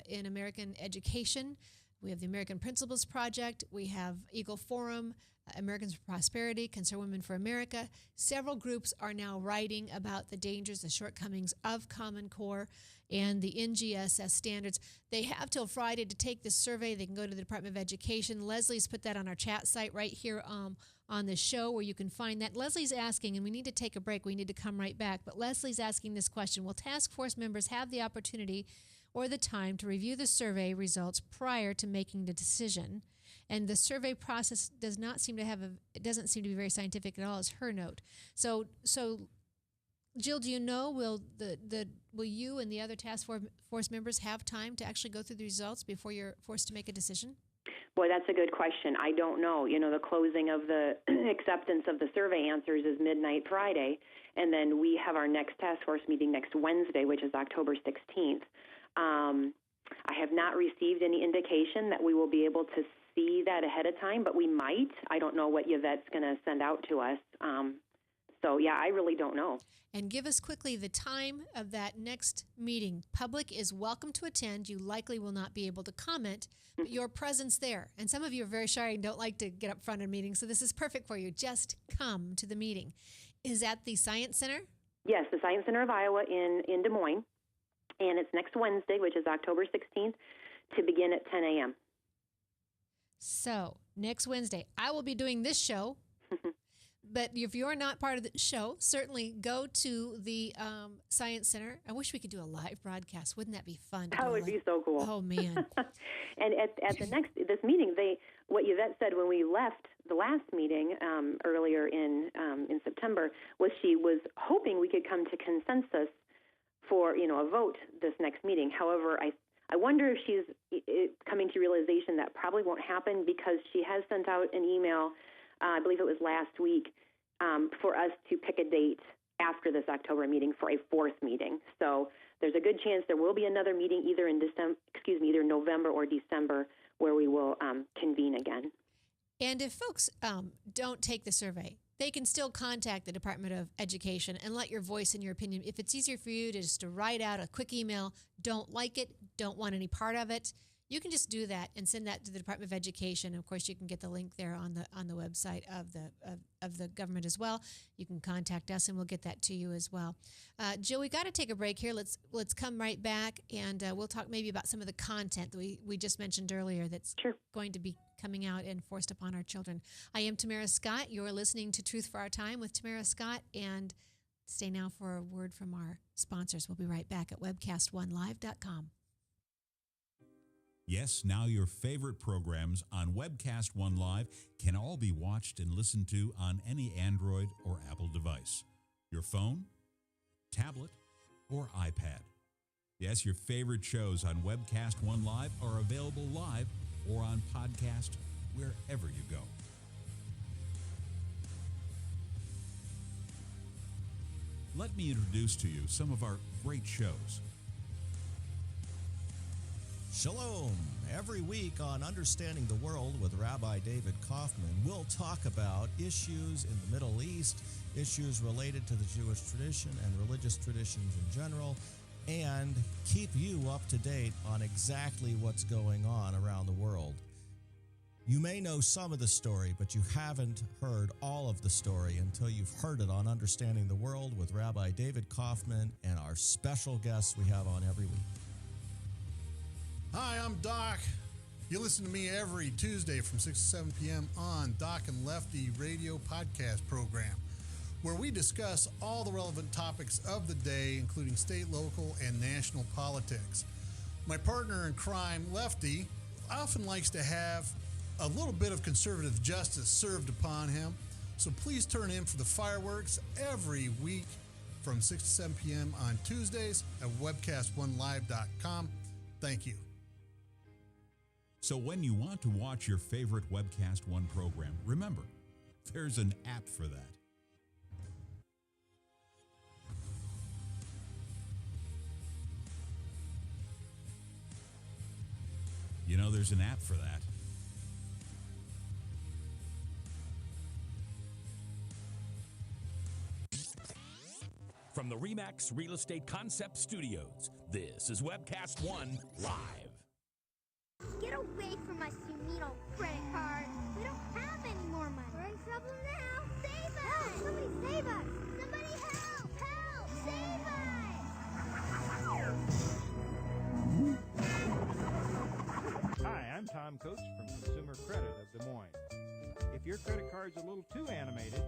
in American Education. We have the American Principles Project. We have Eagle Forum, Americans for Prosperity, Concerned Women for America. Several groups are now writing about the dangers, the shortcomings of Common Core and the NGSS standards. They have till Friday to take this survey. They can go to the Department of Education. Leslie's put that on our chat site right here on the show where you can find that. Leslie's asking, and we need to take a break. We need to come right back. But Leslie's asking this question: will task force members have the opportunity or the time to review the survey results prior to making the decision? And the survey process doesn't seem to be very scientific at all, is her note. So Jill, do you know, will you and the other task force members have time to actually go through the results before you're forced to make a decision? Boy, that's a good question. I don't know. The closing of the acceptance of the survey answers is midnight Friday, and then we have our next task force meeting next Wednesday, which is October 16th. I have not received any indication that we will be able to see that ahead of time, but we might. I don't know what Yvette's going to send out to us. So, yeah, I really don't know. And give us quickly the time of that next meeting. Public is welcome to attend. You likely will not be able to comment, but your presence there. And some of you are very shy and don't like to get up front in meetings, so this is perfect for you. Just come to the meeting. Is that the Science Center? Yes, the Science Center of Iowa in Des Moines. And it's next Wednesday, which is October 16th, to begin at 10 a.m. So, next Wednesday, I will be doing this show. But if you're not part of the show, certainly go to the Science Center. I wish we could do a live broadcast. Wouldn't that be fun? That would be so cool. Oh, man. And at this meeting, what Yvette said when we left the last meeting earlier in September was she was hoping we could come to consensus for a vote this next meeting. However, I wonder if she's coming to realization that probably won't happen, because she has sent out an email, I believe it was last week, for us to pick a date after this October meeting for a 4th meeting. So there's a good chance there will be another meeting either either November or December, where we will convene again. And if folks don't take the survey, they can still contact the Department of Education and let your voice and your opinion. If it's easier for you to just write out a quick email, don't like it, don't want any part of it, you can just do that and send that to the Department of Education. Of course, you can get the link there on the website of the government as well. You can contact us, and we'll get that to you as well. Jill, we got to take a break here. Let's come right back, and we'll talk maybe about some of the content that we just mentioned earlier that's going to be coming out and forced upon our children. I am Tamara Scott. You're listening to Truth for Our Time with Tamara Scott, and stay now for a word from our sponsors. We'll be right back at webcast1live.com. Yes, now your favorite programs on Webcast One Live can all be watched and listened to on any Android or Apple device, your phone, tablet, or iPad. Yes, your favorite shows on Webcast One Live are available live or on podcast wherever you go. Let me introduce to you some of our great shows. Shalom. Every week on Understanding the World with Rabbi David Kaufman, we'll talk about issues in the Middle East, issues related to the Jewish tradition and religious traditions in general, and keep you up to date on exactly what's going on around the world. You may know some of the story, but you haven't heard all of the story until you've heard it on Understanding the World with Rabbi David Kaufman and our special guests we have on every week. Hi, I'm Doc. You listen to me every Tuesday from 6 to 7 p.m. on Doc and Lefty radio podcast program. where we discuss all the relevant topics of the day, including state, local, and national politics. My partner in crime, Lefty, often likes to have a little bit of conservative justice served upon him. So please turn in for the fireworks every week from 6 to 7 p.m. on Tuesdays at webcast1live.com. Thank you. So when you want to watch your favorite Webcast One program, remember, there's an app for that. You know, there's an app for that. From the RE/MAX Real Estate Concept Studios, this is Webcast One Live. Get away from us, you mean old credit card. We don't have any more money. We're in trouble now. Save us! Help! Somebody save us! Somebody help! Help! Save us! Hi, I'm Tom Coates from Consumer Credit of Des Moines. If your credit card's a little too animated,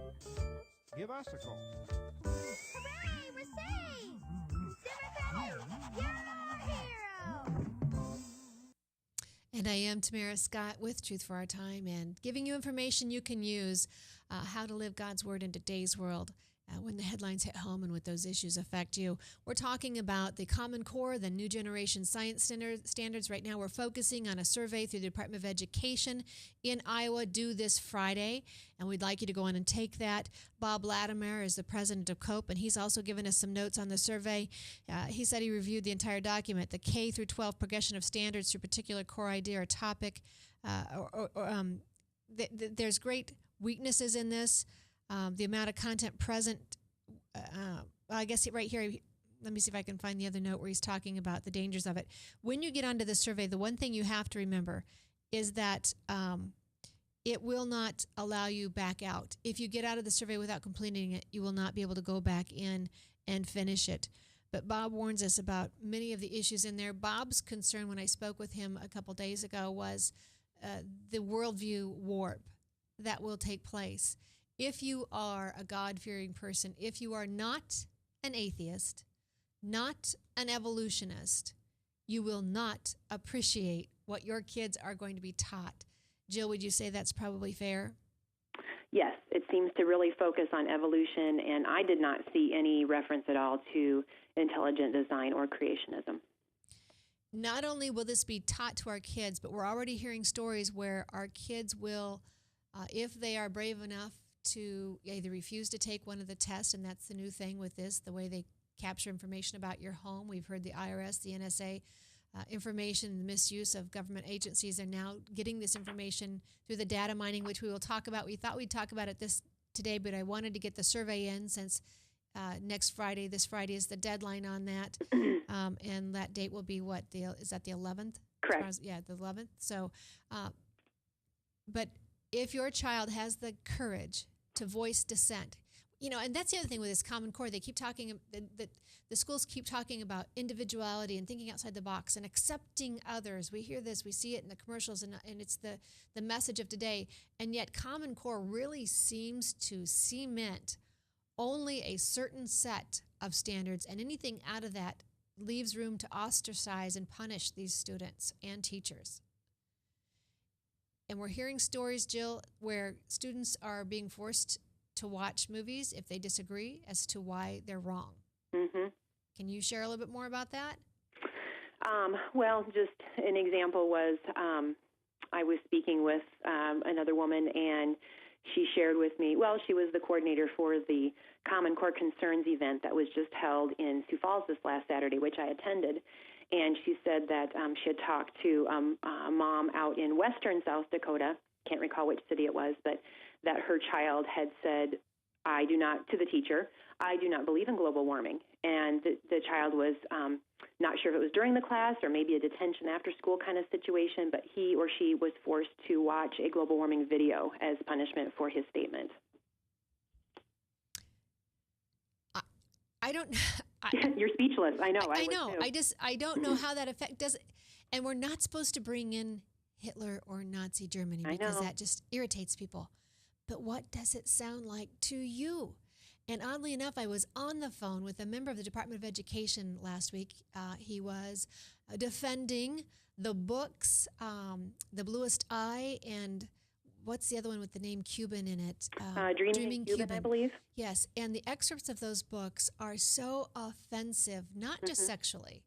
give us a call. Hooray! We're saved! Consumer Credit! You're our hero! And I am Tamara Scott with Truth for Our Time and giving you information you can use how to live God's Word in today's world when the headlines hit home and what those issues affect you. We're talking about the Common Core, the new generation science standards. Right now we're focusing on a survey through the Department of Education in Iowa due this Friday, and we'd like you to go on and take that. Bob Latimer is the president of COPE, and he's also given us some notes on the survey. He said he reviewed the entire document, the K through 12 progression of standards through particular core idea or topic. There's great weaknesses in this. The amount of content present, I guess right here, let me see if I can find the other note where he's talking about the dangers of it. When you get onto the survey, the one thing you have to remember is that it will not allow you back out. If you get out of the survey without completing it, you will not be able to go back in and finish it. But Bob warns us about many of the issues in there. Bob's concern when I spoke with him a couple days ago was the worldview warp that will take place. If you are a God-fearing person, if you are not an atheist, not an evolutionist, you will not appreciate what your kids are going to be taught. Jill, would you say that's probably fair? Yes, it seems to really focus on evolution, and I did not see any reference at all to intelligent design or creationism. Not only will this be taught to our kids, but we're already hearing stories where our kids will, if they are brave enough to either refuse to take one of the tests, and that's the new thing with this, the way they capture information about your home. We've heard the IRS, the NSA, information, the misuse of government agencies are now getting this information through the data mining, which we will talk about. We thought we'd talk about it today, but I wanted to get the survey in since this Friday is the deadline on that. And that date will be is that the 11th? Correct. Yeah, the 11th. So, but if your child has the courage to voice dissent, and that's the other thing with this Common Core. They keep talking, the schools keep talking about individuality and thinking outside the box and accepting others. We hear this, we see it in the commercials, and it's the message of today. And yet Common Core really seems to cement only a certain set of standards, and anything out of that leaves room to ostracize and punish these students and teachers. And we're hearing stories, Jill, where students are being forced to watch movies if they disagree as to why they're wrong. Mm-hmm. Can you share a little bit more about that? Well, just an example was I was speaking with another woman, and she shared with me, she was the coordinator for the Common Core Concerns event that was just held in Sioux Falls this last Saturday, which I attended. And she said that she had talked to a mom out in western South Dakota, can't recall which city it was, but that her child had said, to the teacher, I do not believe in global warming. And the child was not sure if it was during the class or maybe a detention after school kind of situation, but he or she was forced to watch a global warming video as punishment for his statement. I don't. You're speechless. I know. I know. I don't know how that does. And we're not supposed to bring in Hitler or Nazi Germany because that just irritates people. But what does it sound like to you? And oddly enough, I was on the phone with a member of the Department of Education last week. He was defending the books, The Bluest Eye, and what's the other one with the name Cuban in it? Dreaming Cuban, I believe. Yes, and the excerpts of those books are so offensive, not just sexually,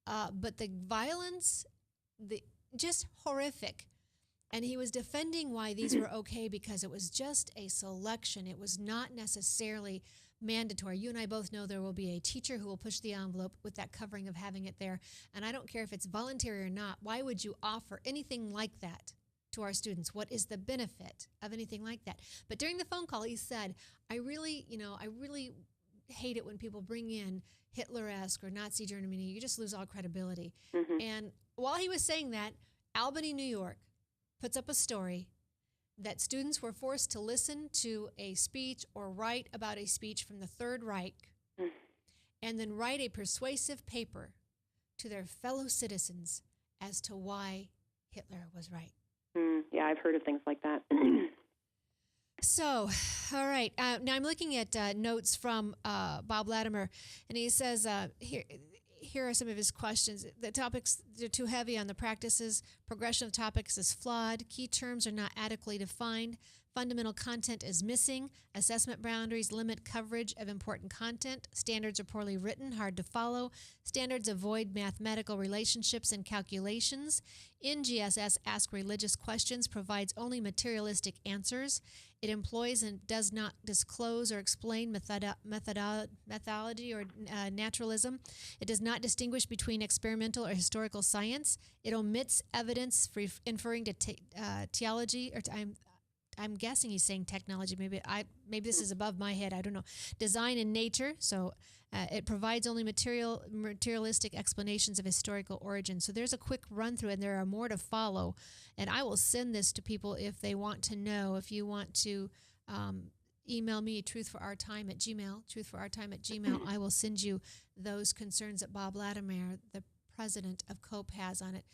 but the violence, just horrific. And he was defending why these were okay because it was just a selection. It was not necessarily mandatory. You and I both know there will be a teacher who will push the envelope with that covering of having it there. And I don't care if it's voluntary or not. Why would you offer anything like that to our students? What is the benefit of anything like that? But during the phone call, he said, I really hate it when people bring in Hitler-esque or Nazi Germany. You just lose all credibility. And while he was saying that, Albany, New York, puts up a story that students were forced to listen to a speech or write about a speech from the Third Reich and then write a persuasive paper to their fellow citizens as to why Hitler was right. Yeah, I've heard of things like that. So, all right. Now I'm looking at notes from Bob Latimer, and he says, here are some of his questions. The topics, they're too heavy on the practices. Progression of topics is flawed. Key terms are not adequately defined. Fundamental content is missing. Assessment boundaries limit coverage of important content. Standards are poorly written, hard to follow. Standards avoid mathematical relationships and calculations. NGSS Ask Religious Questions provides only materialistic answers. It employs and does not disclose or explain methodology or naturalism. It does not distinguish between experimental or historical science. It omits evidence inferring to theology, or I'm guessing he's saying technology. Maybe this is above my head. I don't know. Design and nature. So it provides only materialistic explanations of historical origin. So there's a quick run through, and there are more to follow. And I will send this to people if they want to know. If you want to email me, truthforourtime@gmail, I will send you those concerns that Bob Latimer, the president of COPE, has on it.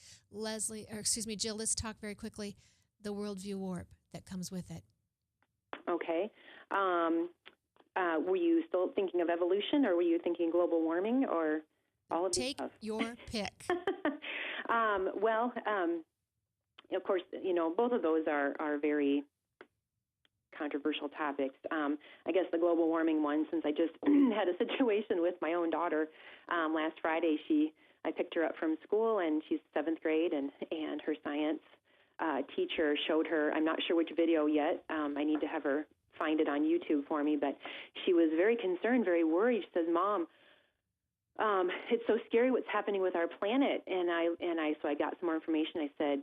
Jill, let's talk very quickly. The worldview warp that comes with it. Okay. Were you still thinking of evolution, or were you thinking global warming, or all of Take your pick. Of course, both of those are very controversial topics. I guess the global warming one, since I just had a situation with my own daughter last Friday, I picked her up from school, and she's 7th grade, and her science teacher showed her, I'm not sure which video yet, I need to have her find it on YouTube for me, but she was very concerned, very worried. She says, Mom, it's so scary what's happening with our planet. So I got some more information. I said,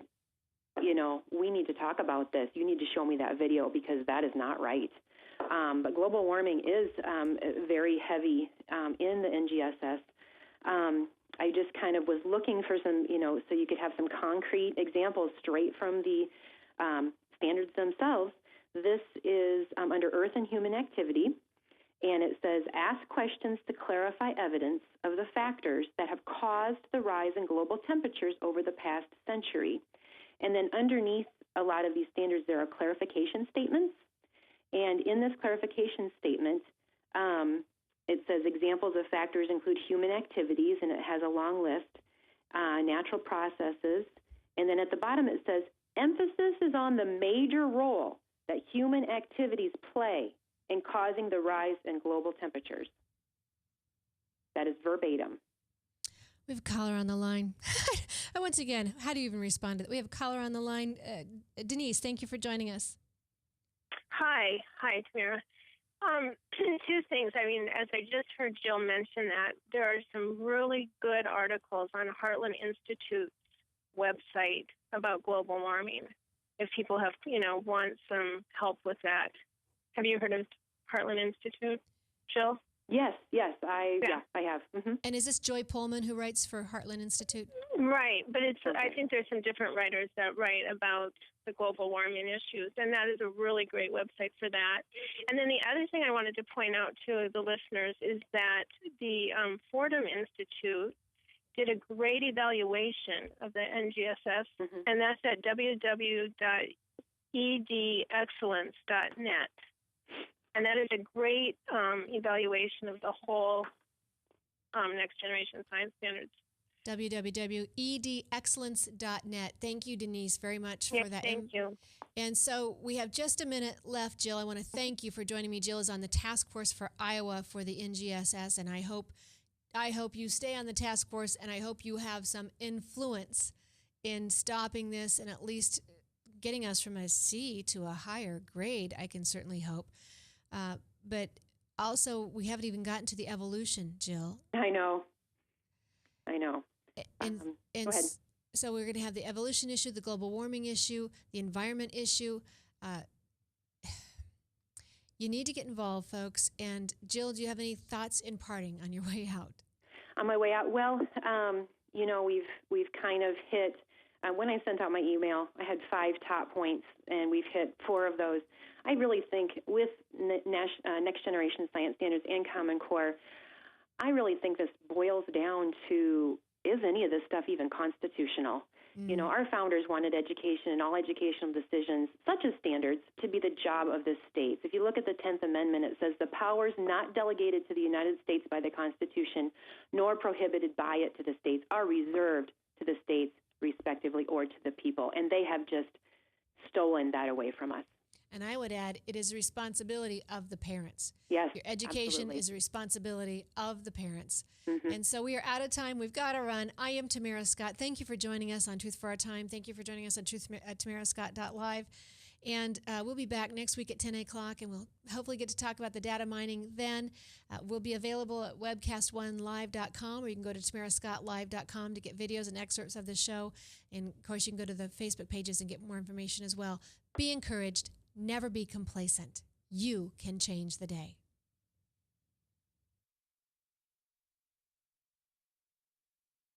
we need to talk about this. You need to show me that video because that is not right. But global warming is very heavy in the NGSS. I just kind of was looking for some, so you could have some concrete examples straight from the standards themselves. This is under Earth and Human Activity, and it says, ask questions to clarify evidence of the factors that have caused the rise in global temperatures over the past century. And then underneath a lot of these standards, there are clarification statements. And in this clarification statement, it says examples of factors include human activities, and it has a long list, natural processes. And then at the bottom it says, emphasis is on the major role that human activities play in causing the rise in global temperatures. That is verbatim. We have a caller on the line. Once again, how do you even respond to that? We have a caller on the line. Denise, thank you for joining us. Hi, Tamara. Two things. I mean, as I just heard Jill mention that, there are some really good articles on Heartland Institute's website about global warming. If people have, want some help with that. Have you heard of Heartland Institute, Jill? Yes, I have. Mm-hmm. And is this Joy Pullman who writes for Heartland Institute? Right, but I think there's some different writers that write about the global warming issues, and that is a really great website for that. And then the other thing I wanted to point out to the listeners is that the Fordham Institute did a great evaluation of the NGSS, and that's at www.edexcellence.net. And that is a great evaluation of the whole Next Generation Science Standards. www.edexcellence.net. Thank you, Denise, very much for that. Thank you. And so we have just a minute left, Jill. I want to thank you for joining me. Jill is on the task force for Iowa for the NGSS, and I hope you stay on the task force, and I hope you have some influence in stopping this and at least getting us from a C to a higher grade. I can certainly hope. But also, we haven't even gotten to the evolution, Jill. I know. And go ahead. So we're going to have the evolution issue, the global warming issue, the environment issue. You need to get involved, folks. And Jill, do you have any thoughts in parting on your way out? On my way out, well, we've kind of hit. When I sent out my email, I had 5 top points, and we've hit 4 of those. I really think with Next Generation Science Standards and Common Core, I really think this boils down to, is any of this stuff even constitutional? Our founders wanted education and all educational decisions, such as standards, to be the job of the states. If you look at the 10th Amendment, it says the powers not delegated to the United States by the Constitution, nor prohibited by it to the states, are reserved to the states, respectively, or to the people. And they have just stolen that away from us. And I would add, it is a responsibility of the parents. Yes, your education absolutely. is a responsibility of the parents. Mm-hmm. And so we are out of time. We've got to run. I am Tamara Scott. Thank you for joining us on Truth for Our Time. Thank you for joining us on tamarascott.live. And we'll be back next week at 10 o'clock, and we'll hopefully get to talk about the data mining then. We'll be available at webcast1live.com, or you can go to tamarascottlive.com to get videos and excerpts of the show. And, of course, you can go to the Facebook pages and get more information as well. Be encouraged. Never be complacent. You can change the day.